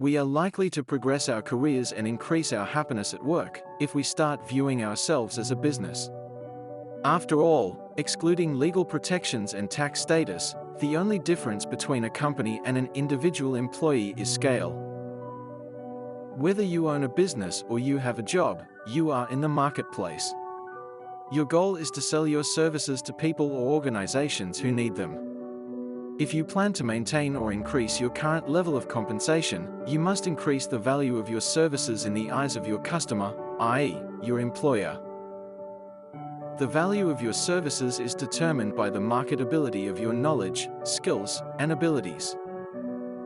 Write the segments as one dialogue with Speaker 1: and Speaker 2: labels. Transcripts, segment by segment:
Speaker 1: We are likely to progress our careers and increase our happiness at work if we start viewing ourselves as a business. After all, excluding legal protections and tax status, the only difference between a company and an individual employee is scale. Whether you own a business or you have a job, you are in the marketplace. Your goal is to sell your services to people or organizations who need them. If you plan to maintain or increase your current level of compensation, you must increase the value of your services in the eyes of your customer, i.e., your employer. The value of your services is determined by the marketability of your knowledge, skills, and abilities.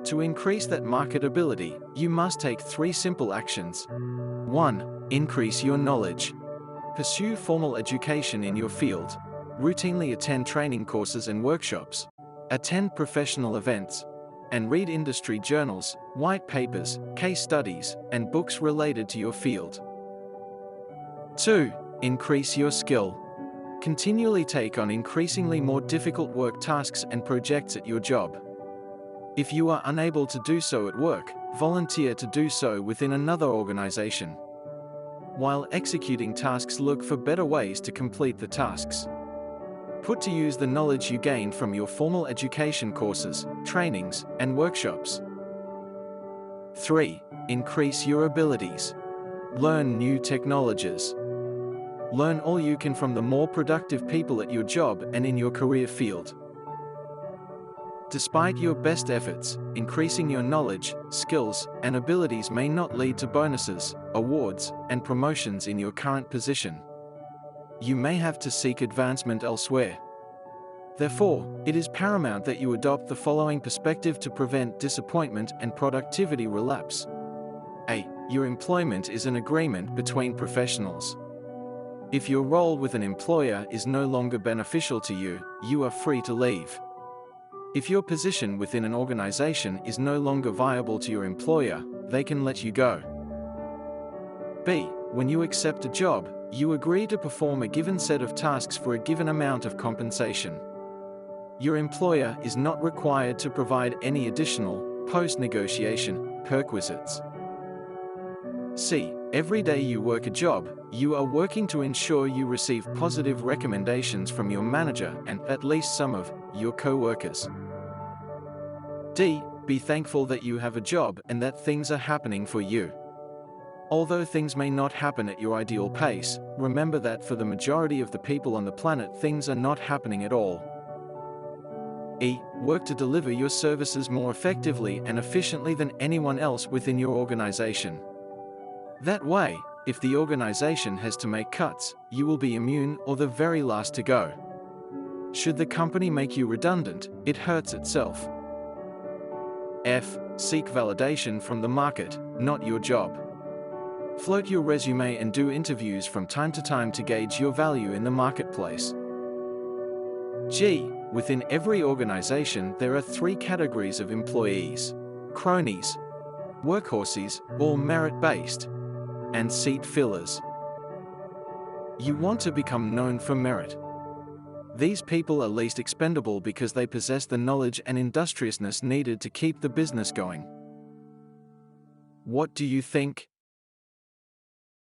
Speaker 1: To increase that marketability, you must take 3 simple actions. 1. Increase your knowledge. Pursue formal education in your field. Routinely attend training courses and workshops. Attend professional events. And read industry journals, white papers, case studies, and books related to your field. 2. Increase your skill. Continually take on increasingly more difficult work tasks and projects at your job. If you are unable to do so at work, volunteer to do so within another organization. While executing tasks, look for better ways to complete the tasks. Put to use the knowledge you gained from your formal education courses, trainings, and workshops. 3. Increase your abilities. Learn new technologies. Learn all you can from the more productive people at your job and in your career field. Despite your best efforts, increasing your knowledge, skills, and abilities may not lead to bonuses, awards, and promotions in your current position. You may have to seek advancement elsewhere. Therefore, it is paramount that you adopt the following perspective to prevent disappointment and productivity relapse. A. Your employment is an agreement between professionals. If your role with an employer is no longer beneficial to you, you are free to leave. If your position within an organization is no longer viable to your employer, they can let you go. B. When you accept a job, you agree to perform a given set of tasks for a given amount of compensation. Your employer is not required to provide any additional, post-negotiation, perquisites. C. Every day you work a job, you are working to ensure you receive positive recommendations from your manager and at least some of your co-workers. D. Be thankful that you have a job and that things are happening for you. Although things may not happen at your ideal pace, remember that for the majority of the people on the planet, things are not happening at all. E. Work to deliver your services more effectively and efficiently than anyone else within your organization. That way, if the organization has to make cuts, you will be immune or the very last to go. Should the company make you redundant, it hurts itself. F. Seek validation from the market, not your job. Float your resume and do interviews from time to time to gauge your value in the marketplace. G. Within every organization, there are 3 categories of employees: cronies, workhorses, or merit-based, and seat fillers. You want to become known for merit. These people are least expendable because they possess the knowledge and industriousness needed to keep the business going. What do you think?